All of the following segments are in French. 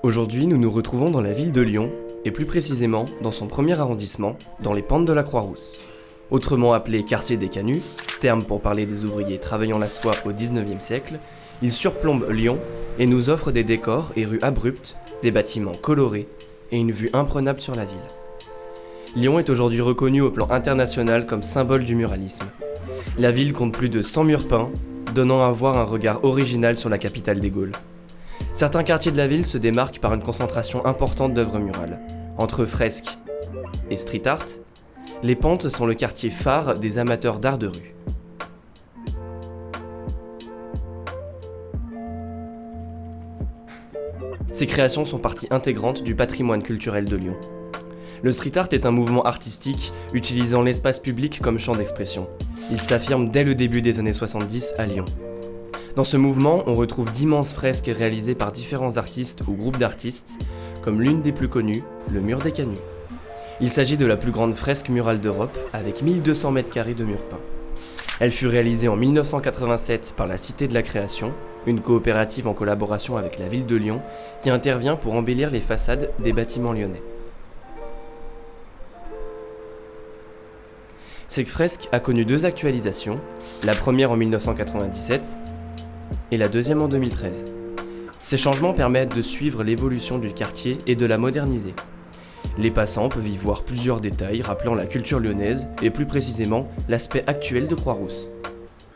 Aujourd'hui, nous nous retrouvons dans la ville de Lyon, et plus précisément dans son premier arrondissement, dans les pentes de la Croix-Rousse. Autrement appelé quartier des Canuts, terme pour parler des ouvriers travaillant la soie au XIXe siècle, il surplombe Lyon et nous offre des décors et rues abruptes, des bâtiments colorés et une vue imprenable sur la ville. Lyon est aujourd'hui reconnue au plan international comme symbole du muralisme. La ville compte plus de 100 murs peints, donnant à voir un regard original sur la capitale des Gaules. Certains quartiers de la ville se démarquent par une concentration importante d'œuvres murales. Entre fresques et street art, les Pentes sont le quartier phare des amateurs d'art de rue. Ces créations sont partie intégrante du patrimoine culturel de Lyon. Le street art est un mouvement artistique utilisant l'espace public comme champ d'expression. Il s'affirme dès le début des années 70 à Lyon. Dans ce mouvement, on retrouve d'immenses fresques réalisées par différents artistes ou groupes d'artistes, comme l'une des plus connues, le mur des Canuts. Il s'agit de la plus grande fresque murale d'Europe, avec 1200 m² de murs peints. Elle fut réalisée en 1987 par la Cité de la Création, une coopérative en collaboration avec la ville de Lyon, qui intervient pour embellir les façades des bâtiments lyonnais. Cette fresque a connu 2 actualisations, la première en 1997 et la deuxième en 2013. Ces changements permettent de suivre l'évolution du quartier et de la moderniser. Les passants peuvent y voir plusieurs détails rappelant la culture lyonnaise et plus précisément l'aspect actuel de Croix-Rousse.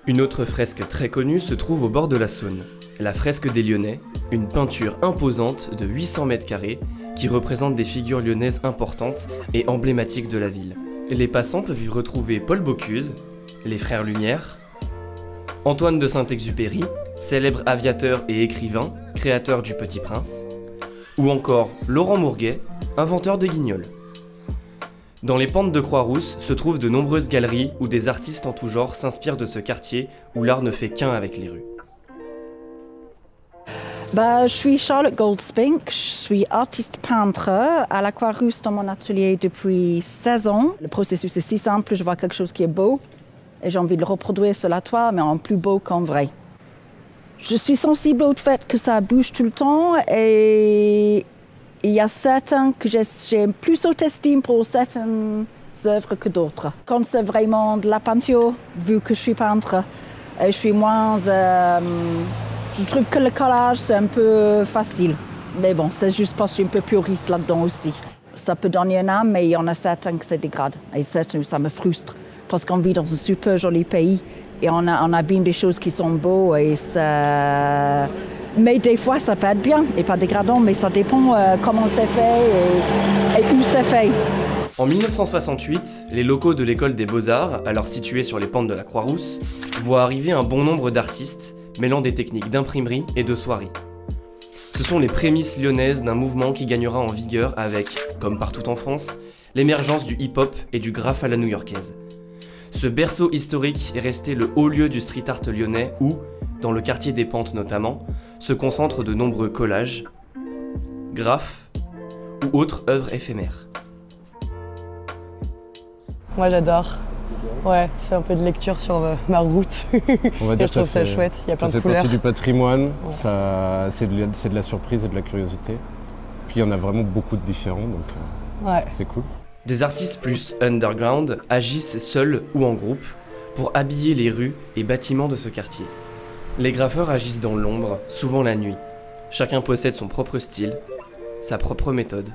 Une autre fresque très connue se trouve au bord de la Saône, la fresque des Lyonnais, une peinture imposante de 800 m² qui représente des figures lyonnaises importantes et emblématiques de la ville. Les passants peuvent y retrouver Paul Bocuse, les frères Lumière, Antoine de Saint-Exupéry, célèbre aviateur et écrivain, créateur du Petit Prince, ou encore Laurent Mourguet, inventeur de guignols. Dans les pentes de Croix-Rousse se trouvent de nombreuses galeries où des artistes en tout genre s'inspirent de ce quartier où l'art ne fait qu'un avec les rues. Je suis Charlotte Goldspink, je suis artiste peintre à la Croix-Rousse dans mon atelier depuis 16 ans. Le processus est si simple, je vois quelque chose qui est beau et j'ai envie de le reproduire sur la toile, mais en plus beau qu'en vrai. Je suis sensible au fait que ça bouge tout le temps et il y a certains que j'ai plus haute estime pour certaines œuvres que d'autres. Quand c'est vraiment de la peinture, vu que je suis peintre, je suis moins... je trouve que le collage, c'est un peu facile. Mais bon, c'est juste parce que je suis un peu puriste là-dedans aussi. Ça peut donner une âme, mais il y en a certains que ça dégrade. Et certains, ça me frustre. Parce qu'on vit dans un super joli pays et on abîme des choses qui sont beaux et ça... Mais des fois, ça peut être bien et pas dégradant, mais ça dépend comment c'est fait et où c'est fait. En 1968, les locaux de l'école des Beaux-Arts, alors situés sur les pentes de la Croix-Rousse, voient arriver un bon nombre d'artistes mêlant des techniques d'imprimerie et de soierie. Ce sont les prémices lyonnaises d'un mouvement qui gagnera en vigueur avec, comme partout en France, l'émergence du hip-hop et du graphe à la new-yorkaise. Ce berceau historique est resté le haut lieu du street art lyonnais où, dans le quartier des Pentes notamment, se concentrent de nombreux collages, graphes ou autres œuvres éphémères. Moi j'adore. Ouais, ça fait un peu de lecture sur ma route. On va dire et je trouve ça chouette, il y a plein de couleurs. Ça fait partie du patrimoine, Ouais. c'est de la surprise et de la curiosité. Puis il y en a vraiment beaucoup de différents, donc Ouais. c'est cool. Des artistes plus underground agissent seuls ou en groupe pour habiller les rues et bâtiments de ce quartier. Les graffeurs agissent dans l'ombre, souvent la nuit. Chacun possède son propre style, sa propre méthode,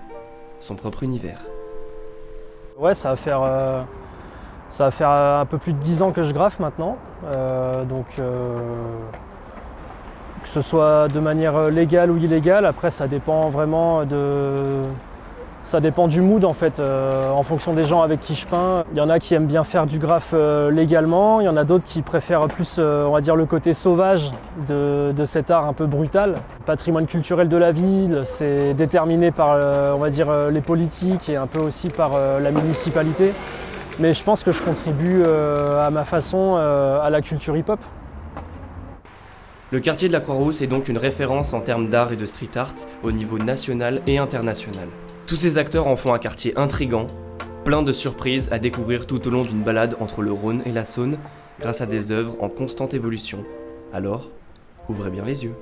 son propre univers. Ouais, ça va faire un peu plus de 10 ans que je graffe maintenant. Que ce soit de manière légale ou illégale, après ça dépend vraiment ça dépend du mood en fait, en fonction des gens avec qui je peins. Il y en a qui aiment bien faire du graphe légalement, il y en a d'autres qui préfèrent plus on va dire le côté sauvage de cet art un peu brutal. Le patrimoine culturel de la ville, c'est déterminé par on va dire les politiques et un peu aussi par la municipalité. Mais je pense que je contribue à ma façon à la culture hip-hop. Le quartier de la Croix-Rousse est donc une référence en termes d'art et de street art au niveau national et international. Tous ces acteurs en font un quartier intrigant, plein de surprises à découvrir tout au long d'une balade entre le Rhône et la Saône grâce à des œuvres en constante évolution. Alors, ouvrez bien les yeux.